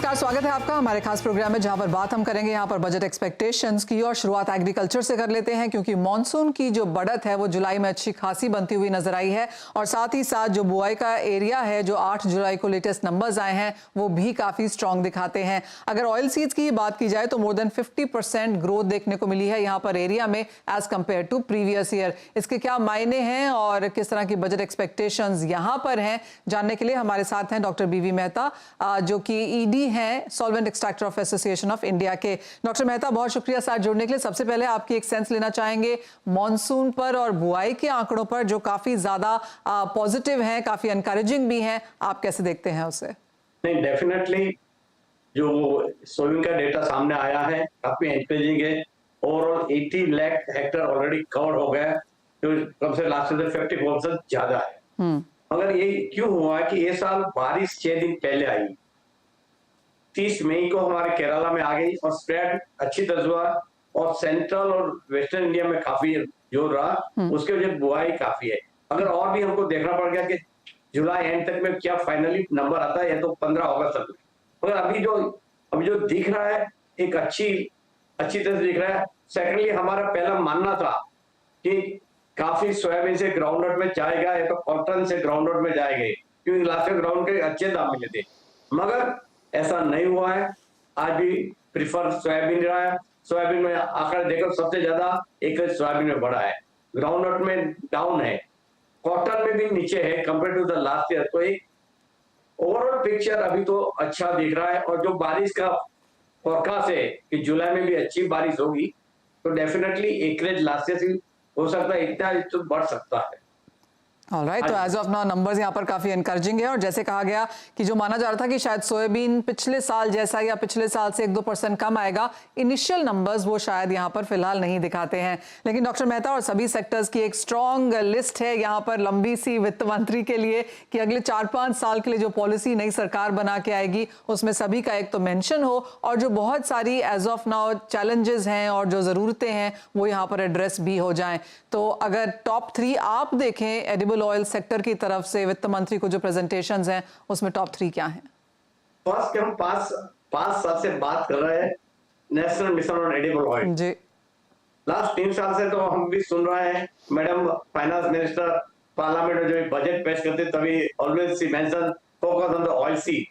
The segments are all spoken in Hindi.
नमस्कार, स्वागत है आपका हमारे खास प्रोग्राम में, जहां पर बात हम करेंगे यहाँ पर बजट एक्सपेक्टेशंस की। और शुरुआत एग्रीकल्चर से कर लेते हैं, क्योंकि मॉनसून की जो बढ़त है वो जुलाई में अच्छी खासी बनती हुई नजर आई है। और साथ ही साथ जो बुआई का एरिया है, जो 8 जुलाई को लेटेस्ट नंबर्स आए हैं, वो भी काफी स्ट्रॉन्ग दिखाते हैं। अगर ऑयल सीड्स की बात की जाए तो मोर देन 50% ग्रोथ देखने को मिली है यहाँ पर एरिया में as compare to previous year. इसके क्या मायने हैं और किस तरह की बजट एक्सपेक्टेशंस यहाँ पर हैं, जानने के लिए हमारे साथ हैं डॉक्टर बीवी मेहता, जो कि ईडी हैं solvent extractor of association of India के। डॉक्टर मेहता, बहुत शुक्रिया साथ जुड़ने के लिए। सबसे पहले आपकी एक सेंस लेना चाहेंगे मॉनसून पर और बुआई के आंकड़ों पर, जो काफी ज्यादा पॉजिटिव हैं, काफी एनकरेजिंग भी हैं। आप कैसे देखते हैं उसे? नहीं, डेफिनेटली जो सोयाबीन का डेटा सामने आया है काफी एनकरेजिंग है। Overall 80 lakh hectare already cover हो गया, जो कम से लास्ट से 50% ज्यादा है। मगर ये क्यों हुआ कि ये साल बारिश 6 दिन पहले आई, 30 मई को हमारे केरला में आ गई और स्प्रेड अच्छी तरह हुआ, और सेंट्रल और वेस्टर्न इंडिया में काफी जोर रहा। उसके वजह बुआई काफी है। अगर और भी हमको देखना पड़ गया कि जुलाई एंड तक में क्या फाइनली नंबर आता है, तो 15 अगस्त तक। मगर अभी जो दिख रहा है एक अच्छी तरह से दिख रहा है। सेकेंडली, हमारा पहला मानना था कि काफी सोयाबीन से ग्राउंडनट में जाएगा या तो कॉटन से ग्राउंडनट में जाएंगे, क्योंकि लास्ट में ग्राउंड के अच्छे दाम मिले थे। मगर ऐसा नहीं हुआ है। आज भी प्रीफर सोयाबीन रहा है। सोयाबीन में आकर देखो सबसे ज्यादा एकरेज सोयाबीन में बढ़ा है, ग्राउंडनट में डाउन है, कॉटन में भी नीचे है compare to the last year. तो एक ओवरऑल पिक्चर अभी तो अच्छा दिख रहा है। और जो बारिश का फोरकास्ट है कि जुलाई में भी अच्छी बारिश होगी, तो डेफिनेटली एकरेज लास्ट ईयर से हो सकता है इतना तो बढ़ सकता है। ऑलराइट, तो एज ऑफ नाउ नंबर्स यहाँ पर काफी एनकरेजिंग है। और जैसे कहा गया कि जो माना जा रहा था कि शायद सोयाबीन पिछले साल जैसा या पिछले साल से 1-2% कम आएगा, इनिशियल नंबर्स वो शायद यहाँ पर फिलहाल नहीं दिखाते हैं। लेकिन डॉक्टर मेहता, और सभी सेक्टर्स की एक स्ट्रॉन्ग लिस्ट है यहाँ पर, लंबी सी वित्त मंत्री के लिए, कि अगले 4-5 साल के लिए जो पॉलिसी नई सरकार बना के आएगी, उसमें सभी का एक तो मेंशन हो, और जो बहुत सारी एज ऑफ नाउ चैलेंजेस हैं और जो जरूरतें हैं वो यहाँ पर एड्रेस भी हो जाएं। तो अगर टॉप 3 आप देखें एडिबल ऑयल सेक्टर की तरफ से, वित्त मंत्री को जो प्रेजेंटेशंस हैं उसमें टॉप 3 क्या हैं? फर्स्ट, हम 5 साल से बात कर रहे हैं national mission on edible oil जी। लास्ट 3 साल से तो हम भी सुन रहे हैं, मैडम फाइनेंस मिनिस्टर पार्लियामेंट में जो बजट पेश करते तभी always see mention focus on the oilseed,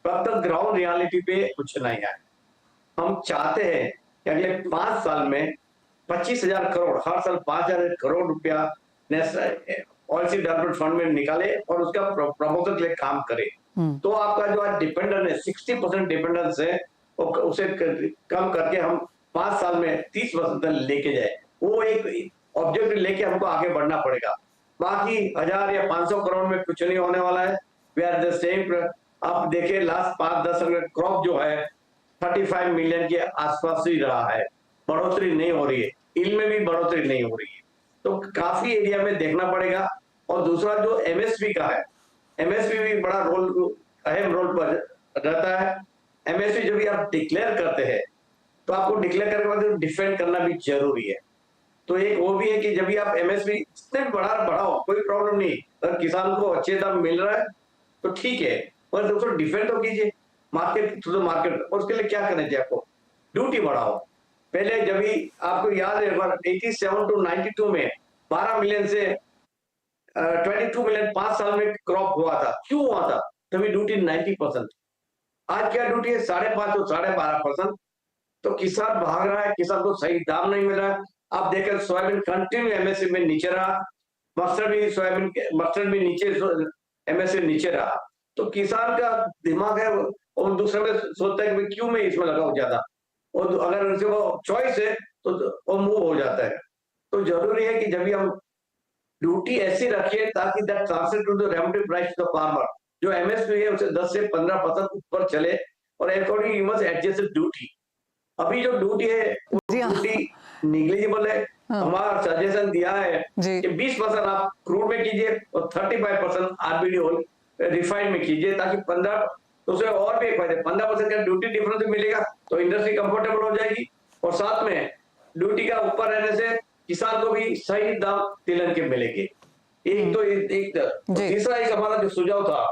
तब तक ग्राउंड रियलिटी पे कुछ नहीं है। हम चाहते हैं कि अगले 5 साल में 25,000 करोड़, हर साल 5,000 करोड़ रुपया national oil seed development fund में निकाले और उसका प्रमोशन के लिए काम करे। तो आपका जो आज डिपेंडेंस है, 60% डिपेंडेंस है, उसे कम करके हम 5 साल में 30% तक लेके जाए। वो एक ऑब्जेक्टिव लेके हमको आगे बढ़ना पड़ेगा। बाकी 1000 या 500 करोड़ में कुछ नहीं होने वाला है। We are the same. आप देखिए लास्ट 5-10 साल में क्रॉप जो है 35 मिलियन के आसपास ही रहा है, बढ़ोतरी नहीं हो रही है, इल में भी बढ़ोतरी नहीं हो रही है। तो काफी एरिया में देखना पड़ेगा। और दूसरा जो एमएसपी का है, एमएसपी भी बड़ा अहम रोल पर रहता है। एमएसपी जब भी आप डिक्लेयर करते हैं तो आपको डिक्लेयर करने के बाद डिफेंड करना भी जरूरी है। तो एक वो भी है कि जब भी आप एमएसपी इतने बढ़ाओ, कोई प्रॉब्लम नहीं, अगर किसान को अच्छे दाम मिल रहा है तो ठीक है, पर दोस्तों डिफेंड तो कीजिए मार्केट टू द मार्केट। और उसके लिए क्या करना चाहिए आपको? ड्यूटी बढ़ाओ। पहले जब भी आपको याद है 87 to 92 में 12 मिलियन से 22 मिलियन 5 साल में क्रॉप हुआ था। क्यों हुआ था? तभी ड्यूटी 90%। आज क्या ड्यूटी है? 5.5 to 12.5%। तो किसान भाग रहा है, किसान को सही दाम नहीं मिल रहा है। आप देखें सोयाबीन कंटिन्यू एमएसपी में नीचे रहा, मस्टर्ड भी नीचे, एमएसपी नीचे रहा। तो किसान का दिमाग है और दूसरे में सोचता है कि क्यों मैं इसमें लगाऊं ज्यादा, और अगर उनसे वो चॉइस है तो वो मूव हो जाता है। तो जरूरी है कि जब भी हम ड्यूटी ऐसी रखिए ताकि that translate to the remunerative price to the farmer. जो एमएसपी है उसे 10 से 15% ऊपर चले, और according you must adjust duty. अभी जो ड्यूटी है वो ड्यूटी निग्लिजिबल है। हमारा सजेशन दिया है कि 20% आप क्रूड में कीजिए और 35% आरबीडी ऑयल रिफाइंड में कीजिए, ताकि 15 तो उसे और भी एक फायदा, 15% का ड्यूटी डिफरेंस मिलेगा तो इंडस्ट्री कंफर्टेबल हो जाएगी। और साथ में ड्यूटी का ऊपर रहने से किसान को भी सही दाम तिलहन के मिलेंगे। एक तो तीसरा एक हमारा जो सुझाव था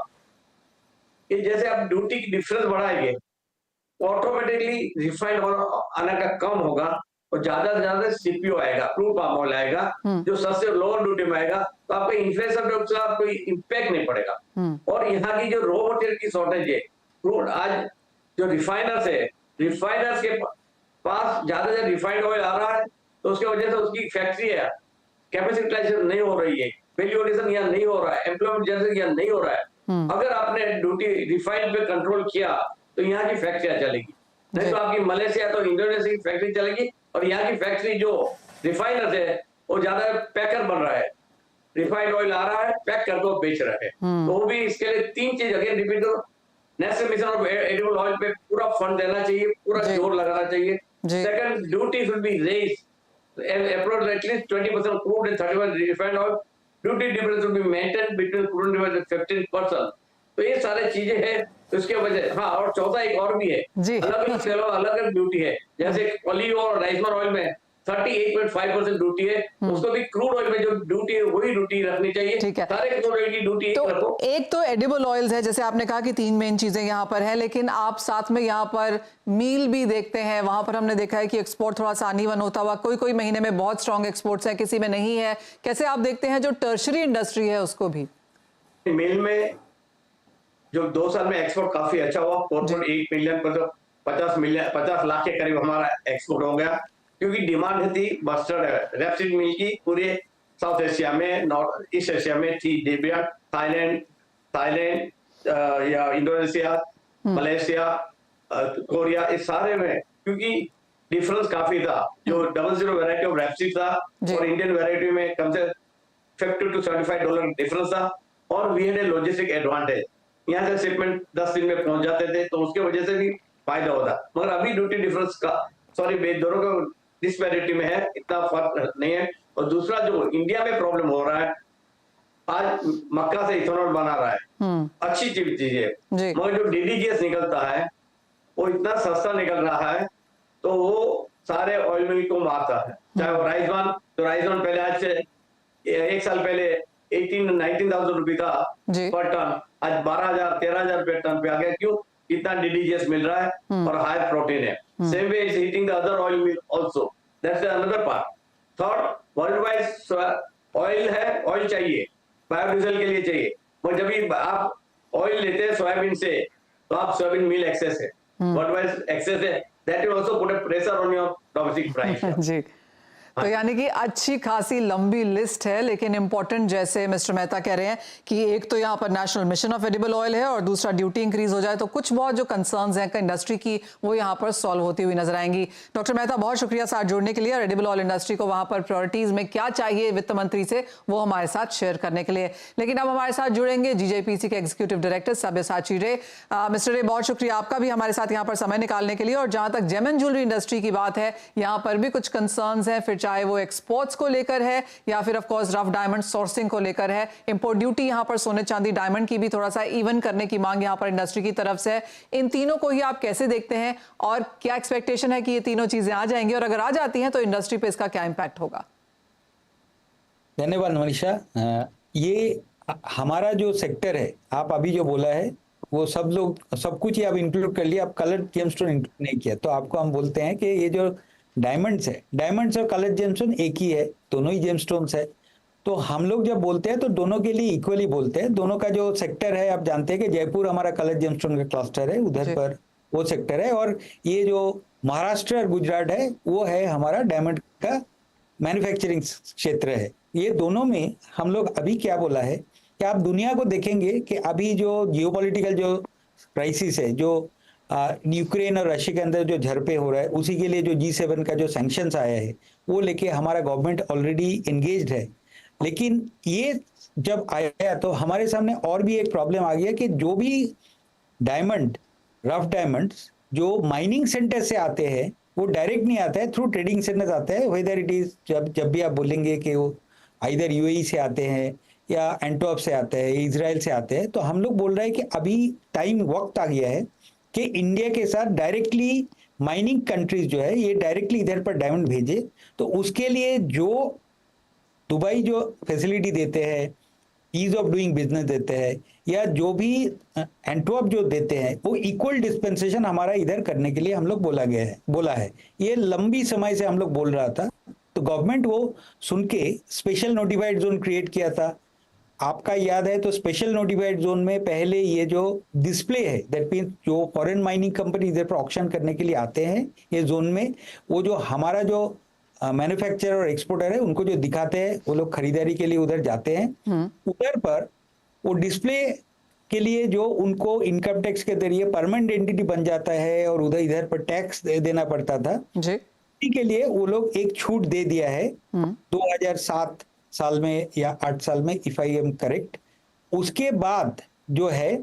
कि जैसे आप ड्यूटी की डिफरेंस बढ़ाएंगे ऑटोमेटिकली रिफाइंड आने का कम होगा और ज्यादा से ज्यादा सीपीओ आएगा, क्रूड पाम ऑयल आएगा, जो सबसे लोअर ड्यूटी में आएगा, तो आपको इन्फ्लेशन पे उसका कोई इम्पैक्ट नहीं पड़ेगा। और यहाँ की जो रॉ मटेरियल की शॉर्टेज है, क्रूड आज जो रिफाइनर्स है, रिफाइनर्स के पास ज्यादा से रिफाइंड ऑयल आ रहा है, तो उसके वजह से उसकी फैक्ट्री है, कैपेसिटी यूटिलाइजेशन नहीं हो रही है, वैल्यू एडिशन यहाँ नहीं हो रहा है, एम्प्लॉयमेंट जनरेशन यहाँ नहीं हो रहा है। अगर आपने ड्यूटी रिफाइंड पे कंट्रोल किया तो यहाँ की फैक्ट्रियां चलेगी, नहीं तो आपकी मलेशिया तो इंडोनेशिया की फैक्ट्री चलेगी। और यहाँ की फैक्ट्री जो रिफाइनर्स है वो ज्यादा पैकर बन रहा है, रिफाइंड ऑयल आ रहा है, पैक कर दो, बेच रहे हैं। तो वो भी इसके लिए तीन चीज अगेन रिपीट करो, national mission of edible oil पे पूरा फंड देना चाहिए, पूरा जोर लगाना चाहिए। Second, duty should be raised approach at least 20% crude and 31% refined oil. Duty difference will be maintained between crude and 15%. तो ये सारे चीजें हैं, तो इसके वजह। हाँ, और चौथा एक और भी है, अलग अलग ड्यूटी है, जैसे ऑलिव और राइसमर ऑयल में 38.5% ड्यूटी है, उसको भी क्रूड ऑयल में जो ड्यूटी है वही ड्यूटी रखनी चाहिए। ठीक है, सारे क्रूड ऑयल की ड्यूटी तो रखो। एक तो एडिबल ऑयल्स है, जैसे आपने कहा कि तीन मेन चीजें यहाँ पर है, लेकिन आप साथ में यहाँ पर मील भी देखते हैं, वहां पर हमने देखा है कि एक्सपोर्ट थोड़ा सा अनइवन होता हुआ, कोई महीने में बहुत स्ट्रॉन्ग एक्सपोर्ट्स है, किसी में नहीं है। कैसे आप देखते हैं जो टर्शरी इंडस्ट्री है उसको भी? मिल में जो 2 साल में एक्सपोर्ट काफी अच्छा हुआ, 4.8 मिलियन पर 50 लाख के करीब हमारा एक्सपोर्ट हो गया, क्योंकि डिमांड थी मस्टर्ड रेपसीड मिल की पूरे साउथ एशिया में, नॉर्थ ईस्ट एशिया में थी, थाईलैंड या इंडोनेशिया, मलेशिया, कोरिया, इस सारे में, क्योंकि डिफरेंस काफी था। जो 00 वैरायटी ऑफ रेपसीड था और इंडियन वैरायटी में कम से $50 to $75 डिफरेंस था, और we had a logistic advantage, यहाँ से शिपमेंट 10 दिन में पहुंच जाते थे, तो उसके वजह से भी फायदा होता। मगर अभी ड्यूटी डिफरेंस का दोनों का डिस्पैरिटी में है, इतना फर्क नहीं है। और दूसरा जो इंडिया में प्रॉब्लम हो रहा है, आज मक्का से इथेनॉल बना रहा है, अच्छी चीज है, मगर जो डीडीजीएस निकलता है वो इतना सस्ता निकल रहा है, तो वो सारे ऑयल मिल को मारता है। चाहे वो राइजवान पहले आज से 1 साल पहले 19,000 रुपए था पर टन, आज 12,000-13,000 रुपए टन पे आ गया। क्यों? इतना डीडीजीएस मिल रहा है और हाई प्रोटीन है। Same way is hitting the other oil mill also, that's another part. Third, world wide oil है, ऑयल चाहिए, बायोडीजल के लिए चाहिए, मगर जब भी आप ऑयल लेते हैं सोयाबीन से, तो आप सोयाबीन मिल एक्सेस है, वर्ल्ड वाइड एक्सेस है, that will also put a pressure on your domestic price. जी, तो यानी कि अच्छी खासी लंबी लिस्ट है, लेकिन इंपॉर्टेंट जैसे मिस्टर मेहता कह रहे हैं कि एक तो यहाँ पर national mission of edible oil है, और दूसरा ड्यूटी इंक्रीज हो जाए तो कुछ बहुत जो कंसर्न्स हैं इंडस्ट्री की वो यहाँ पर सॉल्व होती हुई नजर आएंगी। डॉक्टर मेहता, बहुत शुक्रिया साथ जुड़ने के लिए, और एडिबल ऑयल इंडस्ट्री को वहाँ पर प्रायोरिटीज में क्या चाहिए वित्त मंत्री से वो हमारे साथ शेयर करने के लिए। लेकिन अब हमारे साथ जुड़ेंगे जीजेपीसी के एग्जीक्यूटिव डायरेक्टर सब्यसाची रे। मिस्टर रे, बहुत शुक्रिया आपका भी हमारे साथ यहाँ पर समय निकालने के लिए। और जहाँ तक जेम एंड ज्वेलरी इंडस्ट्री की बात है, यहाँ पर भी कुछ कंसर्न्स हैं, फिर चाहे वो एक्सपोर्ट को लेकर है या फिर of course rough diamond sourcing को लेकर है। इंपोर्ट ड्यूटी यहां पर सोने चांदी डायमंड की भी थोड़ा सा इवन करने की मांग यहां पर इंडस्ट्री की तरफ से है। इन तीनों को ही आप कैसे देखते हैं, और क्या एक्सपेक्टेशन है कि ये तीनों चीजें आ जाएंगी, और अगर आ जाती हैं तो इंडस्ट्री पे इसका क्या इंपैक्ट होगा? धन्यवाद मनीषा। ये हमारा जो सेक्टर है, आप अभी जो बोला है वो सब कुछ ही आप इंक्लूड कर लिया, आप कलर्ड जेमस्टोन इंक्लूड नहीं किया। तो आपको हम बोलते हैं कि ये जो डायमंड्स है, डायमंड्स और कलर्ड जेमस्टोन एक ही है, दोनों ही जेमस्टोन्स है। तो हम लोग जब बोलते हैं तो दोनों के लिए इक्वली बोलते हैं। दोनों का जो सेक्टर है, आप जानते हैं कि जयपुर हमारा कलर्ड जेमस्टोन का क्लस्टर है, उधर पर वो सेक्टर है, और ये जो महाराष्ट्र और गुजरात है वो है हमारा डायमंड का मैन्युफैक्चरिंग क्षेत्र है। ये दोनों में हम लोग अभी क्या बोला है कि आप दुनिया को देखेंगे कि अभी जो जियोपॉलिटिकल जो क्राइसिस है, जो यूक्रेन और रशिया के अंदर जो झड़पे हो रहा है, उसी के लिए जो G7 का जो सैंक्शंस आया है वो लेके हमारा गवर्नमेंट ऑलरेडी एंगेज्ड है। लेकिन ये जब आया तो हमारे सामने और भी एक प्रॉब्लम आ गया कि जो भी डायमंड, रफ डायमंड्स जो माइनिंग सेंटर से आते हैं वो डायरेक्ट नहीं आता है, थ्रू ट्रेडिंग सेंटर्स आते हैं। वेदर इट इज जब भी आप बोलेंगे कि वो इधर UAE से आते हैं या एंटवर्प से आते हैं, इजराइल से आते हैं, तो हम लोग बोल रहे हैं कि अभी वक्त आ गया है कि इंडिया के साथ डायरेक्टली माइनिंग कंट्रीज जो है ये डायरेक्टली इधर पर डायमंड भेजे। तो उसके लिए जो दुबई जो फैसिलिटी देते हैं, ईज ऑफ डूइंग बिजनेस देते हैं, या जो भी एंटवर्प जो देते हैं वो इक्वल डिस्पेंसेशन हमारा इधर करने के लिए हम लोग बोला है। ये लंबी समय से हम लोग बोल रहा था, तो गवर्नमेंट वो सुन के स्पेशल नोटिफाइड जोन क्रिएट किया था। आपका याद है तो स्पेशल नोटिफाइड जोन में पहले ये जो डिस्प्ले है, दैट मीन्स जो फॉरेन माइनिंग कंपनी इधर पर ऑक्शन करने के लिए आते हैं ये जोन में, वो जो हमारा जो मैन्युफैक्चरर और एक्सपोर्टर है उनको जो दिखाते हैं, वो लोग खरीदारी के लिए उधर जाते हैं। उधर पर वो डिस्प्ले के लिए जो उनको इनकम टैक्स के जरिए परमानेंट एंटिटी बन जाता है और उधर इधर पर टैक्स देना पड़ता था जी। इसी के लिए वो लोग एक छूट दे दिया है 2007 साल में या 8 साल में, इफ आई एम करेक्ट। उसके बाद जो है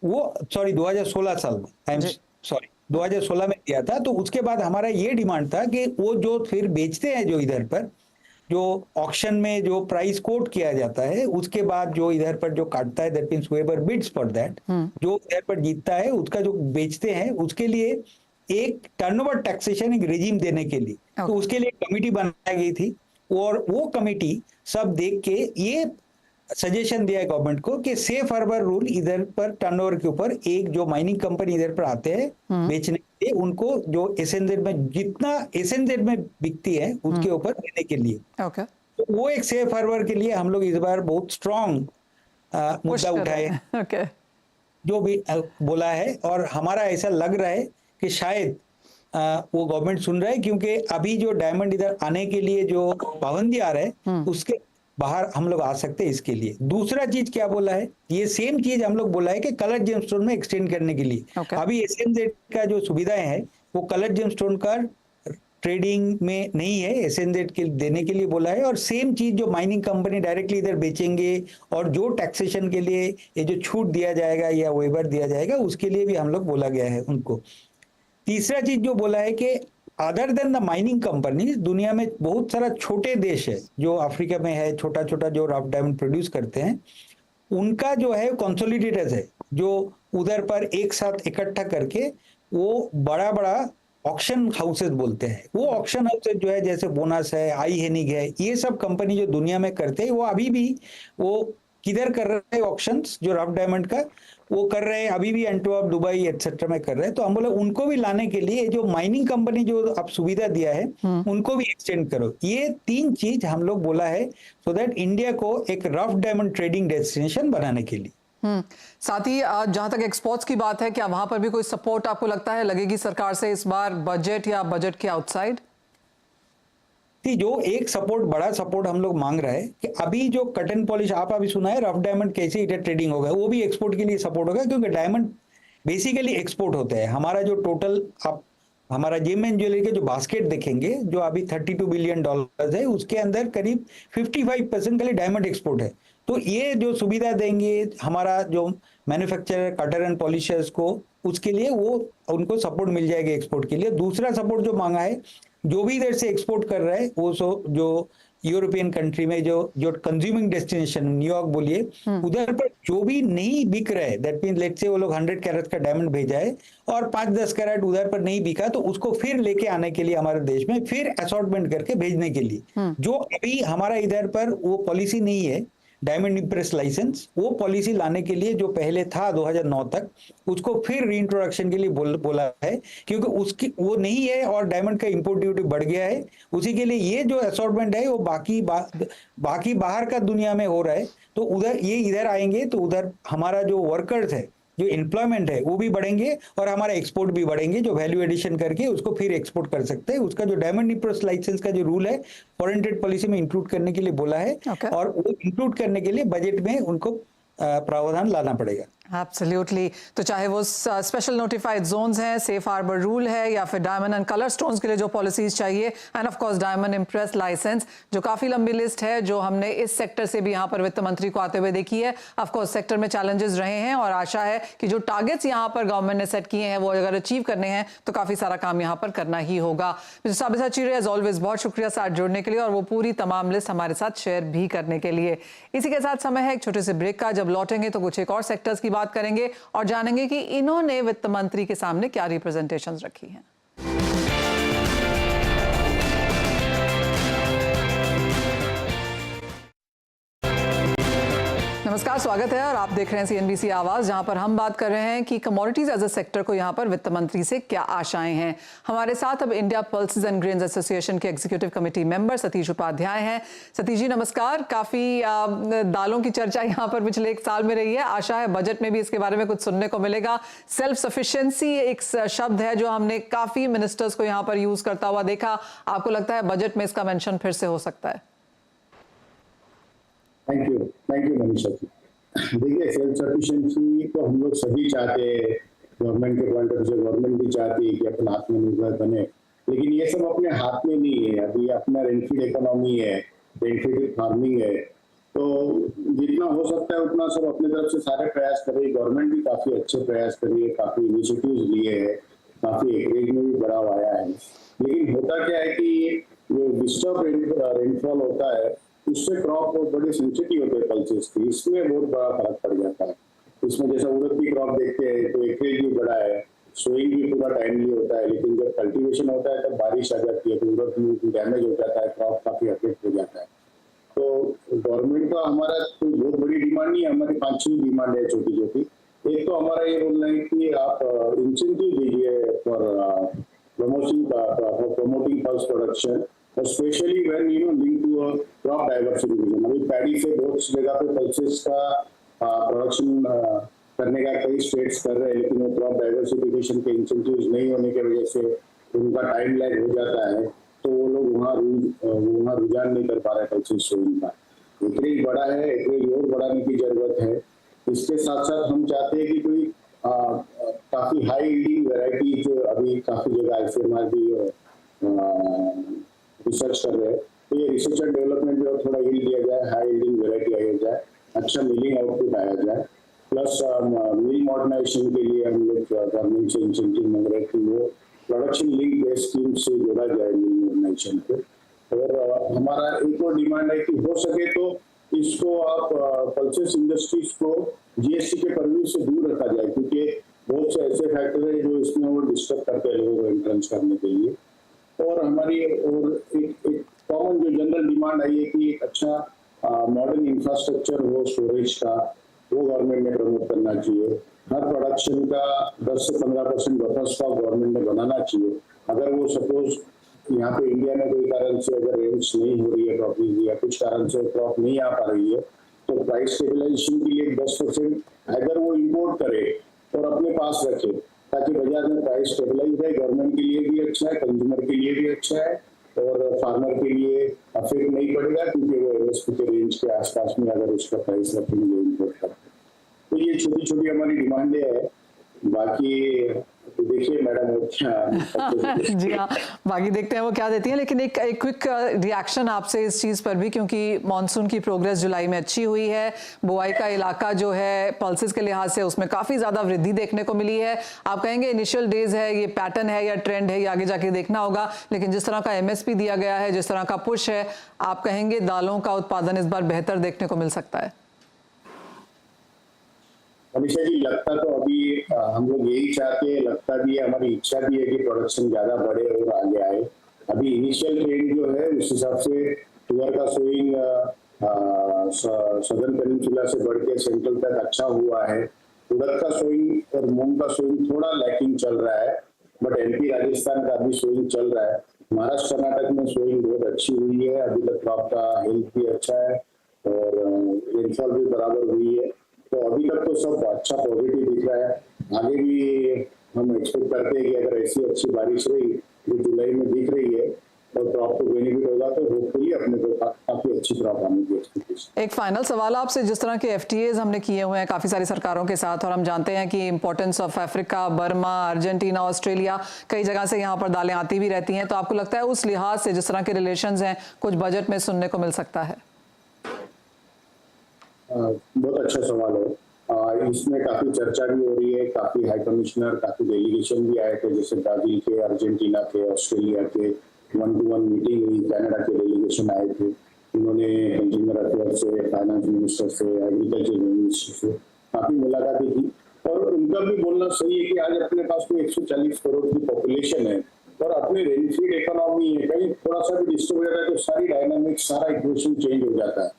वो 2016 साल में, आई एम सॉरी 2016 में दिया था। तो उसके बाद हमारा ये डिमांड था कि वो जो फिर बेचते हैं जो इधर पर जो ऑक्शन में जो प्राइस कोट किया जाता है, उसके बाद जो इधर पर जो काटता है, that means whoever bids for that, जो इधर पर जीतता है उसका जो बेचते हैं उसके लिए एक टर्नओवर टैक्सेशन एक रेजिम देने के लिए तो उसके लिए कमेटी बनाई गई थी। और वो कमेटी सब देख के ये सजेशन दिया है गवर्नमेंट को कि सेफ हार्बर रूल इधर पर टर्नओवर के ऊपर एक जो माइनिंग कंपनी इधर पर आते हैं बेचने के लिए, उनको जो एसएनजेड में जितना एसएनजेड में बिकती है उसके ऊपर देने के लिए। तो वो एक सेफ हार्बर के लिए हम लोग इस बार बहुत स्ट्रॉन्ग मुद्दा उठाए जो भी बोला है। और हमारा ऐसा लग रहा है कि शायद वो गवर्नमेंट सुन रहा है, क्योंकि अभी जो डायमंड इधर आने के लिए जो पाबंदी आ रहा है उसके बाहर हम लोग आ सकते हैं इसके लिए। दूसरा चीज क्या बोला है, ये सेम चीज हम लोग बोला है कि कलर जेमस्टोन में एक्सटेंड करने के लिए। अभी एसएनजेड का जो सुविधाएं है वो कलर जेमस्टोन का ट्रेडिंग में नहीं है, एसएनजेड के देने के लिए बोला है। और सेम चीज जो माइनिंग कंपनी डायरेक्टली इधर बेचेंगे और जो टैक्सेशन के लिए ये जो छूट दिया जाएगा या वेवर दिया जाएगा उसके लिए भी हम लोग बोला गया है उनको। तीसरा चीज जो बोला है कि other than the mining company, दुनिया में बहुत सारा छोटे देश है जो अफ्रीका में है, छोटा छोटा जो रफ डायमंड प्रोड्यूस करते हैं, उनका जो है कंसोलिडेटर्स है जो उधर पर एक साथ इकट्ठा करके वो बड़ा बड़ा ऑक्शन हाउसेस बोलते हैं। वो ऑक्शन हाउसेस जो है जैसे बोनस है, आई हेनिग है, ये सब कंपनी जो दुनिया में करते हैं वो अभी भी वो किधर कर रहे हैं ऑक्शंस जो रफ डायमंड का वो कर रहे हैं अभी भी, एंटवर्प, दुबई एटसेट्रा में कर रहे हैं। तो हम बोले उनको भी लाने के लिए जो माइनिंग कंपनी जो आप सुविधा दिया है उनको भी एक्सटेंड करो। ये तीन चीज हम लोग बोला है सो दैट इंडिया को एक रफ डायमंड ट्रेडिंग डेस्टिनेशन बनाने के लिए। साथ ही जहां तक एक्सपोर्ट्स की बात है, क्या वहां पर भी कोई सपोर्ट आपको लगता है लगेगी सरकार से इस बार, बजट या बजट के आउटसाइड? जो एक सपोर्ट, बड़ा सपोर्ट हम लोग मांग रहे हैं कि अभी जो कट एंड पॉलिश आप अभी सुना है, रफ डायमंड कैसे इधर ट्रेडिंग होगा, वो भी एक्सपोर्ट के लिए सपोर्ट होगा, क्योंकि डायमंड बेसिकली एक्सपोर्ट होते हैं। हमारा जो टोटल आप हमारा जेम एंड ज्वेलरी के जो बास्केट देखेंगे जो अभी $32 बिलियन है, उसके अंदर करीब 55% खाली डायमंड एक्सपोर्ट है। तो ये जो सुविधा देंगे हमारा जो मैन्युफैक्चरर कटर एंड पॉलिशर्स को, उसके लिए वो उनको सपोर्ट मिल जाएगा एक्सपोर्ट के लिए। दूसरा सपोर्ट जो मांगा है, जो भी इधर से एक्सपोर्ट कर रहा है वो जो यूरोपियन कंट्री में जो कंज्यूमिंग डेस्टिनेशन न्यूयॉर्क बोलिए, उधर पर जो भी नहीं बिक रहा है, दैट मीन लेट्स से वो लोग 100 कैरेट का डायमंड भेजा है और 5-10 कैरेट उधर पर नहीं बिका, तो उसको फिर लेके आने के लिए हमारे देश में फिर असॉर्टमेंट करके भेजने के लिए, जो अभी हमारा इधर पर वो पॉलिसी नहीं है डायमंड इंप्रेस लाइसेंस, वो पॉलिसी लाने के लिए जो पहले था 2009 तक, उसको फिर रीइंट्रोडक्शन के लिए बोला है, क्योंकि उसकी वो नहीं है और डायमंड का इंपोर्ट ड्यूटी बढ़ गया है। उसी के लिए ये जो असॉर्टमेंट है वो बाकी बाहर का दुनिया में हो रहा है, तो उधर ये इधर आएंगे तो उधर हमारा जो वर्कर्स है, जो एम्प्लॉयमेंट है वो भी बढ़ेंगे और हमारा एक्सपोर्ट भी बढ़ेंगे, जो वैल्यू एडिशन करके उसको फिर एक्सपोर्ट कर सकते हैं। उसका जो डायमंड इंप्रेस लाइसेंस का जो रूल है फॉरेन ट्रेड पॉलिसी में इंक्लूड करने के लिए बोला है, और वो इंक्लूड करने के लिए बजट में उनको प्रावधान लाना पड़ेगा। एब्सोल्युटली। तो चाहे वो स्पेशल नोटिफाइड जोन्स हैं, सेफ हार्बर रूल है, या फिर डायमंड एंड कलर स्टोन्स के लिए जो पॉलिसीज चाहिए, and of course diamond impress licence, जो काफी लंबी लिस्ट है जो हमने इस सेक्टर से भी यहाँ पर वित्त मंत्री को आते हुए देखी है। ऑफ कोर्स सेक्टर में चैलेंजेस रहे हैं और आशा है कि जो टारगेट्स यहाँ पर गवर्नमेंट ने सेट किए हैं वो अगर अचीव करने हैं तो काफी सारा काम यहाँ पर करना ही होगा। मिस्टर साबिसा चिरे, एज ऑलवेज बहुत शुक्रिया साथ जुड़ने के लिए और वो पूरी तमाम लिस्ट हमारे साथ शेयर भी करने के लिए। इसी के साथ समय है एक छोटे से ब्रेक का। जब लौटेंगे तो कुछ एक और सेक्टर्स की बात करेंगे और जानेंगे कि इन्होंने वित्त मंत्री के सामने क्या रिप्रेजेंटेशंस रखी हैं। नमस्कार, स्वागत है और आप देख रहे हैं CNBC आवाज, जहां पर हम बात कर रहे हैं कि कमोडिटीज एज अ सेक्टर को यहां पर वित्त मंत्री से क्या आशाएं हैं। हमारे साथ अब India pulses and grains association के executive committee member Satish Upadhyay हैं। सतीश जी नमस्कार। काफी दालों की चर्चा यहां पर पिछले एक साल में रही है, आशा है बजट में भी इसके बारे में कुछ सुनने को मिलेगा। सेल्फ सफिशिएंसी एक शब्द है जो हमने काफी मिनिस्टर्स को यहां पर यूज करता हुआ देखा, आपको लगता है बजट में इसका मेंशन फिर से हो सकता है? Thank you Manisha ji. देखिए, सेल्फ सफिशिएंसी तो हम लोग सभी चाहते हैं, गवर्नमेंट के पॉइंट ऑफ व्यू से गवर्नमेंट भी चाहती है कि अपना आत्मनिर्भर बने, लेकिन ये सब अपने हाथ में नहीं है। अभी अपना रेनफीड इकोनॉमी है, रेनफीड फार्मिंग है, तो जितना हो सकता है उतना सब अपने तरफ से सारे प्रयास कर रही है। गवर्नमेंट भी काफी अच्छे प्रयास कर रही है, काफी इनिशिएटिव्स लिए हैं, काफी एकरेज में भी बढ़ावा आया है। लेकिन होता क्या है कि जो डिस्टर्ब रेनफॉल होता है उससे क्रॉप बहुत बड़ी सेंसिटिव होते हैं पल्सेस की, इसमें बहुत बड़ा फर्क पड़ जाता है। इसमें जैसा उड़द की क्रॉप देखते हैं तो एकरेज भी बड़ा है, सोइंग भी पूरा टाइमली होता है, लेकिन जब कल्टीवेशन होता है तब बारिश आ जाती है तो उड़द में डैमेज हो जाता है, क्रॉप काफी अफेक्ट हो जाता है। तो गवर्नमेंट का हमारा कोई बहुत बड़ी डिमांड नहीं है, हमारी 5-6 डिमांड है छोटी छोटी। एक तो हमारा ये बोलना है कि आप इंसेंटिव दीजिए for promoting pulse production, especially when linked to a crop diversification। अभी पैडी से बहुत जगह पे पल्सेस का प्रोडक्शन करने का कई स्टेट्स कर रहे हैं, लेकिन वो क्रॉप डाइवर्सिफिकेशन के इंसेंटिव्स नहीं होने की वजह से उनका टाइम लैग हो जाता है, तो वो लोग वहाँ रुझान नहीं कर पा रहे पल्सेस सोइंग का। एकरेज बड़ा है, एकरेज और बढ़ाने की जरूरत है। इसके साथ साथ हम चाहते हैं कि कोई काफी हाई यील्डिंग वैरायटी जो अभी काफी जगह ICMR भी रिसर्च कर रहे हैं, तो ये रिसर्च एंड डेवलपमेंट में थोड़ा यील्ड दिया जाए, हाई यील्डिंग वैरायटी आया जाए, अच्छा मिलिंग आउटपुट आया जाए। प्लस मिल मॉडर्नाइजेशन के लिए हम लोग गवर्नमेंट से इंसेंटिव मांग रहे हैं कि वो प्रोडक्शन लिंक बेस्ड स्कीम से जोड़ा जाए मिल मॉडर्नाइजेशन को। और हमारा एक और डिमांड है कि हो सके तो इसको आप पल्सेस इंडस्ट्रीज को GST के परव्यू से दूर रखा जाए, क्योंकि बहुत से ऐसे फैक्टर है जो इसमें वो डिस्टर्ब करते हैं लोगों को एंट्रेंस करने के लिए। और हमारी और एक कॉमन जो जनरल डिमांड आई है कि एक अच्छा मॉडर्न इंफ्रास्ट्रक्चर हो स्टोरेज का, वो गवर्नमेंट ने प्रमोट करना चाहिए। हर प्रोडक्शन का 10 से 15% बफर स्टॉक गवर्नमेंट ने बनाना चाहिए। अगर वो सपोज यहाँ पे इंडिया में कोई कारण से अगर रेंज नहीं हो रही है प्रॉपर्टी या कुछ कारण से क्रॉप नहीं आ पा रही है, तो प्राइस स्टेबलाइजेशन के लिए 10% अगर वो इम्पोर्ट करे और अपने पास रखे, ताकि बाजार में प्राइस स्टेबलाइज रहे। गवर्नमेंट के लिए भी अच्छा है, कंज्यूमर के लिए भी अच्छा है, और फार्मर के लिए अफेक्ट नहीं पड़ेगा, क्योंकि वो MSP के रेंज के आसपास में अगर उसका प्राइस रखेंगे इम्पोर्ट करते। तो ये छोटी छोटी हमारी डिमांडें है। बाकी देखिए मैडम क्या जी हाँ, बाकी देखते हैं वो क्या देती हैं। लेकिन एक क्विक रिएक्शन आपसे इस चीज़ पर भी, क्योंकि मॉनसून की प्रोग्रेस जुलाई में अच्छी हुई है, बुआई का इलाका जो है पल्सेस के लिहाज से उसमें काफ़ी ज़्यादा वृद्धि देखने को मिली है। आप कहेंगे इनिशियल डेज है, ये पैटर्न है या ट्रेंड है, ये आगे जाके देखना होगा, लेकिन जिस तरह का MSP दिया गया है, जिस तरह का पुश है, आप कहेंगे दालों का उत्पादन इस बार बेहतर देखने को मिल सकता है? मनीषा जी, लगता तो अभी हम लोग यही चाहते हैं, लगता भी है, हमारी इच्छा भी है कि प्रोडक्शन ज्यादा बढ़े और आगे आए। अभी इनिशियल ट्रेंड जो है उस हिसाब से तुअर का सोइंग सदर्न पेनिनसुला से बढ़ के सेंट्रल तक अच्छा हुआ है। उड़द का सोइंग और मूंग का सोइंग थोड़ा लैकिंग चल रहा है, बट MP राजस्थान का अभी सोइंग चल रहा है। महाराष्ट्र कर्नाटक में सोइंग बहुत अच्छी हुई है, अभी तक क्रॉप का हेल्थ भी अच्छा है और रेनफॉल भी बराबर हुई है। तो अभी तक तो सब अच्छा पॉजिटिव दिख रहा है। आगे भी हम एक्सपेक्ट करते हैं कि अगर ऐसी अच्छी बारिश रही जो जुलाई में दिख रही है और क्रॉप को बेनिफिट होगा, तो होपफुली अपने को काफी अच्छी क्रॉप आने की एक्सपेक्टेशन। एक फाइनल सवाल आपसे, जिस तरह के FTAs हमने किए हुए हैं काफ़ी सारी सरकारों के साथ, और हम जानते हैं कि importance of Africa, Burma, Argentina, Australia, कई जगह से यहाँ पर दालें आती भी रहती हैं, तो आपको लगता है उस लिहाज से जिस तरह के रिलेशंस हैं कुछ बजट में सुनने को मिल सकता है? बहुत अच्छा सवाल है। इसमें काफी चर्चा भी हो रही है, काफी हाई कमिश्नर, काफी डेलीगेशन भी आए थे, जैसे ब्राजील के, अर्जेंटीना के, ऑस्ट्रेलिया के 1-to-1 मीटिंग हुई, कनाडा के डेलीगेशन आए थे। उन्होंने कंज्यूमर अफेयर से, फाइनेंस मिनिस्टर से, एग्रीकल्चर मिनिस्टर से काफी मुलाकातें की, और उनका भी बोलना सही है कि आज अपने पास कोई 140 करोड़ की पॉपुलेशन है और अपनी रेनफीड इकोनॉमी है, कहीं थोड़ा सा भी डिस्टर्ब हो जाता है तो सारी डायनामिक्स, सारा इक्वेशन चेंज हो जाता है।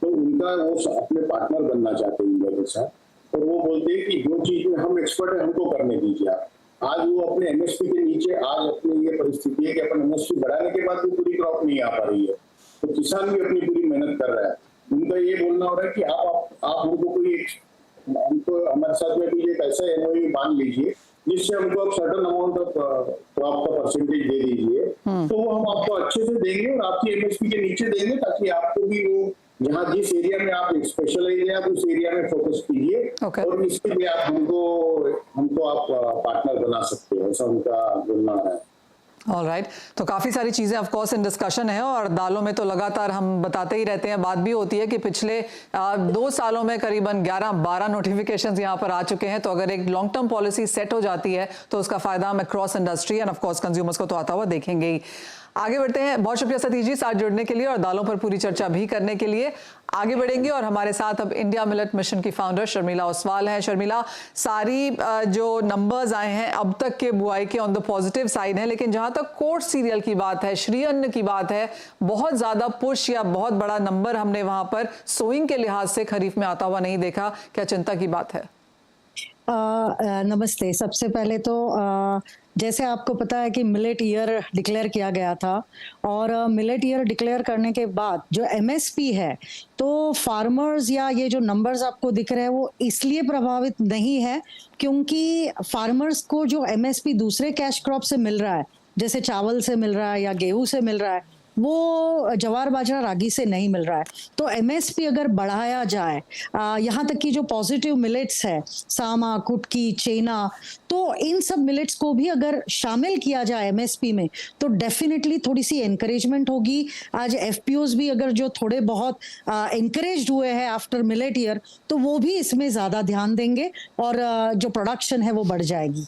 तो उनका उनका वो अपने पार्टनर बनना चाहते हैं इंडिया के साथ, और वो बोलते हैं कि जो चीज में हम एक्सपर्ट है हमको करने दीजिए आप। आज वो अपने एमएसपी के नीचे, आज अपनी ये परिस्थिति है कि अपन एमएसपी बढ़ाने के बाद भी पूरी क्रॉप नहीं आ पा रही है, तो किसान भी अपनी पूरी मेहनत कर रहा है। उनका ये बोलना हो रहा है कि आप हमको कोई हमको हमारे साथ में भी एक ऐसा एमओयू मान लीजिए जिससे हमको आप सर्टन अमाउंट ऑफ क्रॉप का परसेंटेज दे दीजिए, तो वो हम आपको अच्छे से देंगे और आपकी एमएसपी के नीचे देंगे, ताकि आपको भी वो जहाँ जिस एरिया में आप स्पेशलाइज है आप उस एरिया में फोकस कीजिए और इसके लिए आप हमको आप पार्टनर बना सकते हो, ऐसा उनका बोलना है। ऑल राइट, तो काफ़ी सारी चीज़ें ऑफ कोर्स इन डिस्कशन है और दालों में तो लगातार हम बताते ही रहते हैं, बात भी होती है कि पिछले 2 सालों में करीबन 11-12 नोटिफिकेशंस यहाँ पर आ चुके हैं। तो अगर एक लॉन्ग टर्म पॉलिसी सेट हो जाती है तो उसका फायदा हम across industry and of course consumers को तो आता हुआ देखेंगे ही। आगे बढ़ते हैं, बहुत शुक्रिया सतीश जी साथ जुड़ने के लिए और दालों पर पूरी चर्चा भी करने के लिए। आगे बढ़ेंगे और हमारे साथ अब इंडिया मिलेट मिशन की फाउंडर शर्मिला ओसवाल हैं। शर्मिला, सारी जो नंबर्स आए हैं अब तक के बुआई के ऑन द पॉजिटिव साइड है, लेकिन जहां तक कोर्स सीरियल की बात है, श्री अन्न की बात है, बहुत ज्यादा पुश या बहुत बड़ा नंबर हमने वहां पर सोइंग के लिहाज से खरीफ में आता हुआ नहीं देखा। क्या चिंता की बात है? नमस्ते। सबसे पहले तो जैसे आपको पता है कि मिलेट ईयर डिक्लेयर किया गया था और मिलेट ईयर डिक्लेयर करने के बाद जो एमएसपी है, तो फार्मर्स या ये जो नंबर्स आपको दिख रहे हैं वो इसलिए प्रभावित नहीं है क्योंकि फार्मर्स को जो एमएसपी दूसरे कैश क्रॉप से मिल रहा है, जैसे चावल से मिल रहा है या गेहूं से मिल रहा है, वो जवार बाजरा रागी से नहीं मिल रहा है। तो एमएसपी अगर बढ़ाया जाए, यहाँ तक कि जो पॉजिटिव मिलेट्स है, सामा, कुटकी, चेना, तो इन सब मिलेट्स को भी अगर शामिल किया जाए एमएसपी में तो डेफिनेटली थोड़ी सी एनकरेजमेंट होगी। आज एफपीओज भी अगर जो थोड़े बहुत एनकरेज्ड हुए हैं आफ्टर मिलेट ईयर, तो वो भी इसमें ज्यादा ध्यान देंगे और जो प्रोडक्शन है वो बढ़ जाएगी।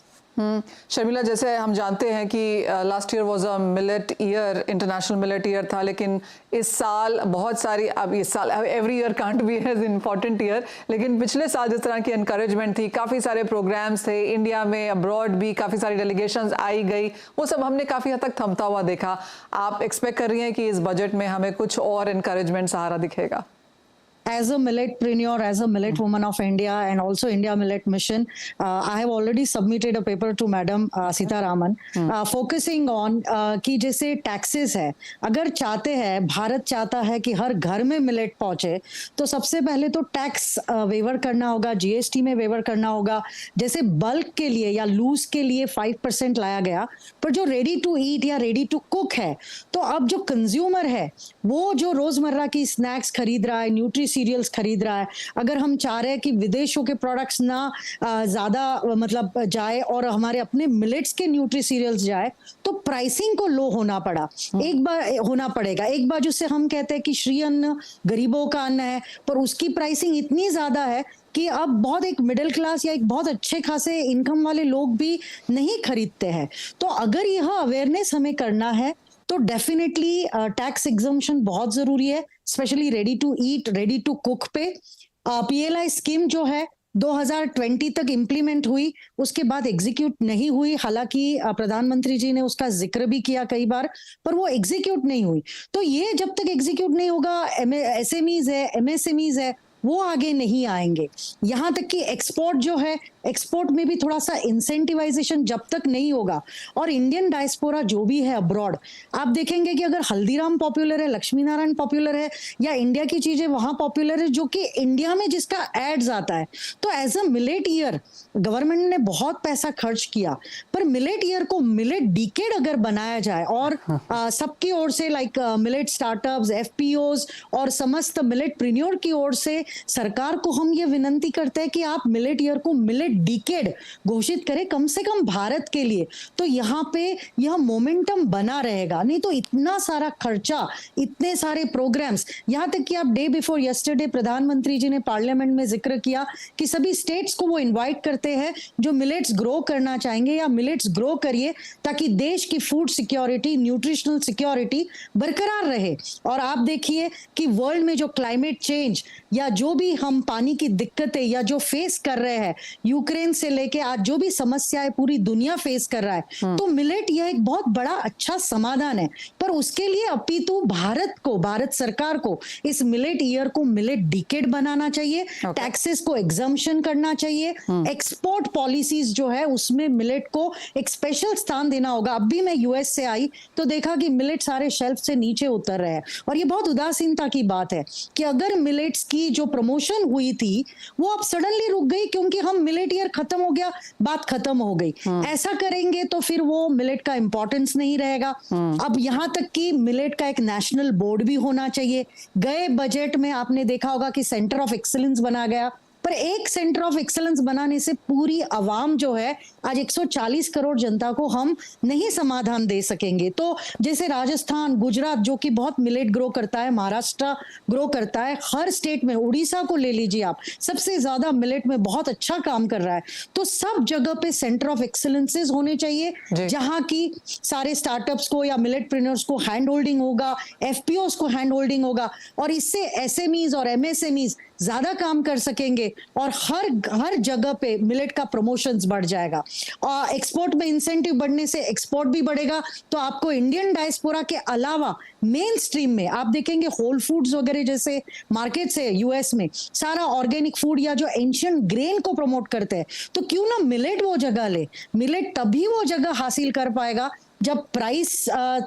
शर्मिला, जैसे हम जानते हैं कि last year was a millet year, international millet year था, लेकिन इस साल बहुत सारी, अब इस साल every year can't be as important year, लेकिन पिछले साल जिस तरह की एनकरेजमेंट थी, काफ़ी सारे प्रोग्राम्स थे इंडिया में, अब्रॉड भी काफ़ी सारी डेलीगेशंस आई गई, वो सब हमने काफ़ी हद तक थमता हुआ देखा। आप एक्सपेक्ट कर रही हैं कि इस बजट में हमें कुछ और एनकरेजमेंट सहारा दिखेगा? As a milletpreneur, as a millet woman of India and also India Millet Mission, I have already submitted a paper to Madam Sitaraman, focusing on कि जैसे टैक्सेस है, अगर चाहते हैं, भारत चाहता है कि हर घर में मिलेट पहुंचे, तो सबसे पहले तो टैक्स वेवर करना होगा, जीएसटी में वेवर करना होगा। जैसे बल्क के लिए या लूज के लिए 5% लाया गया, पर जो रेडी टू ईट या रेडी टू कुक है, तो अब जो कंज्यूमर है वो जो रोजमर्रा की स्नैक्स खरीद रहा है, न्यूट्री सीरियल्स खरीद रहा है, अगर हम चाह रहे हैं कि विदेशों के प्रोडक्ट्स ना ज्यादा मतलब जाए और हमारे अपने मिलेट्स के न्यूट्री सीरियल्स जाए, तो प्राइसिंग को लो होना पड़ेगा। एक बाजू से हम कहते हैं कि श्री अन्न गरीबों का अन्न है, पर उसकी प्राइसिंग इतनी ज्यादा है कि अब बहुत एक मिडिल क्लास या एक बहुत अच्छे खासे इनकम वाले लोग भी नहीं खरीदते हैं। तो अगर यह अवेयरनेस हमें करना है तो डेफिनेटली टैक्स एग्जम्पशन बहुत जरूरी है, specially ready to eat, ready to cook पे। पीएलआई स्कीम जो है 2020 तक इम्प्लीमेंट हुई, उसके बाद एग्जीक्यूट नहीं हुई। हालांकि प्रधानमंत्री जी ने उसका जिक्र भी किया कई बार, पर वो एग्जीक्यूट नहीं हुई। तो ये जब तक एग्जीक्यूट नहीं होगा, एसएमईज है, एमएसएमईज है, वो आगे नहीं आएंगे। यहां तक कि एक्सपोर्ट जो है, एक्सपोर्ट में भी थोड़ा सा इंसेंटिवाइजेशन जब तक नहीं होगा, और इंडियन डायस्पोरा जो भी है अब्रॉड, आप देखेंगे कि अगर हल्दीराम पॉपुलर है, लक्ष्मी नारायण पॉपुलर है, या इंडिया की चीजें वहां पॉपुलर है जो कि इंडिया में जिसका एड्स आता है, तो as a millet year government ने बहुत पैसा खर्च किया, पर मिलेट ईयर को मिलेट डिकेड अगर बनाया जाए और सबकी ओर से लाइक मिलेट स्टार्टअप्स, एफपीओज और समस्त मिलेटप्रेन्योर की ओर से सरकार को हम ये विनंती करते हैं कि आप मिलेट ईयर को मिलेट डिकेड घोषित करें, कम से कम भारत के लिए। तो यहाँ पे यह मोमेंटम बना रहेगा, नहीं तो इतना सारा खर्चा, इतने सारे प्रोग्राम्स, यहाँ तक कि आप डे बिफोर यस्टरडे प्रधानमंत्री जी ने पार्लियामेंट में जिक्र किया कि सभी स्टेट्स को वो इन्वाइट करते हैं जो मिलेट्स ग्रो करना चाहेंगे या मिलेट्स ग्रो करिए, ताकि देश की फूड सिक्योरिटी, न्यूट्रिशनल सिक्योरिटी बरकरार रहे। और आप देखिए कि वर्ल्ड में जो क्लाइमेट चेंज या जो भी हम पानी की दिक्कतें या जो फेस कर रहे हैं, यूक्रेन से लेके आज जो भी समस्याएं पूरी दुनिया फेस कर रहा है, तो मिलेट यह एक बहुत बड़ा अच्छा समाधान है। पर उसके लिए अपितु भारत सरकार को इस मिलेट ईयर को मिलेट डिकेड बनाना चाहिए, टैक्सेस को एग्जम्पशन करना चाहिए, एक्सपोर्ट पॉलिसीज जो है उसमें मिलेट को एक स्पेशल स्थान देना होगा। अब भी मैं यूएस से आई तो देखा कि मिलेट सारे शेल्फ से नीचे उतर रहे हैं, और ये बहुत उदासीनता की बात है कि अगर मिलेट्स की जो प्रमोशन हुई थी वो अब सडनली रुक गई क्योंकि हम मिलेट ईयर खत्म हो गया, बात खत्म हो गई। ऐसा करेंगे तो फिर वो मिलेट का इंपॉर्टेंस नहीं रहेगा। अब यहां तक कि मिलेट का एक नेशनल बोर्ड भी होना चाहिए। गए बजट में आपने देखा होगा कि सेंटर ऑफ एक्सीलेंस बना गया, पर एक सेंटर ऑफ एक्सीलेंस बनाने से पूरी आवाम जो है, आज 140 करोड़ जनता को हम नहीं समाधान दे सकेंगे। तो जैसे राजस्थान, गुजरात जो कि बहुत मिलेट ग्रो करता है, महाराष्ट्र ग्रो करता है, हर स्टेट में, उड़ीसा को ले लीजिए आप, सबसे ज्यादा मिलेट में बहुत अच्छा काम कर रहा है। तो सब जगह पे सेंटर ऑफ एक्सीलेंसेस होने चाहिए जहां की सारे स्टार्टअप्स को या मिलेटप्रेन्योर्स को हैंड होल्डिंग होगा, एफपीओस को हैंड होल्डिंग होगा, और इससे एसएमईज और एमएसएमईज ज्यादा काम कर सकेंगे और हर जगह पे मिलेट का प्रमोशंस बढ़ जाएगा। और एक्सपोर्ट में इंसेंटिव बढ़ने से एक्सपोर्ट भी बढ़ेगा। तो आपको इंडियन डायस्पोरा के अलावा मेन स्ट्रीम में आप देखेंगे होल फूड्स वगैरह जैसे मार्केट्स है यूएस में, सारा ऑर्गेनिक फूड या जो एंशिएंट ग्रेन को प्रमोट करते हैं, तो क्यों ना मिलेट वो जगह ले। मिलेट तभी वो जगह हासिल कर पाएगा जब प्राइस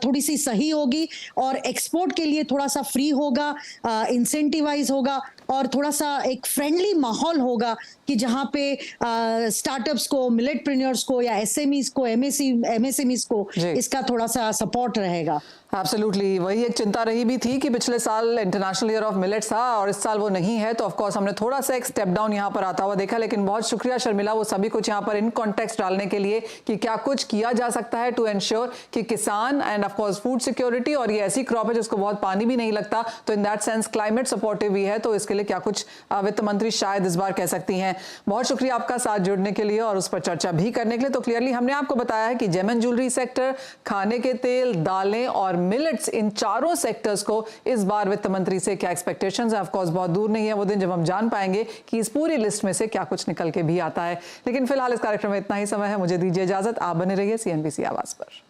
थोड़ी सी सही होगी और एक्सपोर्ट के लिए थोड़ा सा फ्री होगा, इंसेंटिवाइज होगा, और थोड़ा सा एक फ्रेंडली माहौल होगा कि जहां पे स्टार्टअप्स को, मिलेटप्रेन्योर्स को या एसएमईज को, एमएसएमईज को इसका थोड़ा सा सपोर्ट रहेगा। एब्सोल्युटली, वही एक चिंता रही भी थी कि पिछले साल इंटरनेशनल ईयर ऑफ मिलेट्स था और इस साल वो नहीं है, तो ऑफ कोर्स हमने थोड़ा सा एक स्टेप डाउन यहाँ पर आता हुआ देखा। लेकिन बहुत शुक्रिया शर्मिला वो सभी कुछ यहाँ पर इन कॉन्टेक्स्ट डालने के लिए कि क्या कुछ किया जा सकता है टू एंश्योर कि किसान and of course food security, और ये ऐसी क्रॉप है जिसको बहुत पानी भी नहीं लगता, तो in that sense climate supportive भी है, तो इसके लिए क्या कुछ वित्त मंत्री शायद इस बार कह सकती हैं। बहुत शुक्रिया आपका साथ जुड़ने के लिए और उस पर चर्चा भी करने के लिए। तो क्लियरली हमने आपको बताया है कि जेम एंड ज्वेलरी सेक्टर, खाने के तेल, दालें और मिलेट्स, इन चारों सेक्टर्स को इस बार वित्त मंत्री से क्या एक्सपेक्टेशंस है। ऑफ कोर्स बहुत दूर नहीं है वो दिन जब हम जान पाएंगे कि इस पूरी लिस्ट में से क्या कुछ निकल के भी आता है। लेकिन फिलहाल इस कार्यक्रम में इतना ही समय है, मुझे दीजिए इजाजत। आप बने रहिए सीएनबीसी आवाज पर।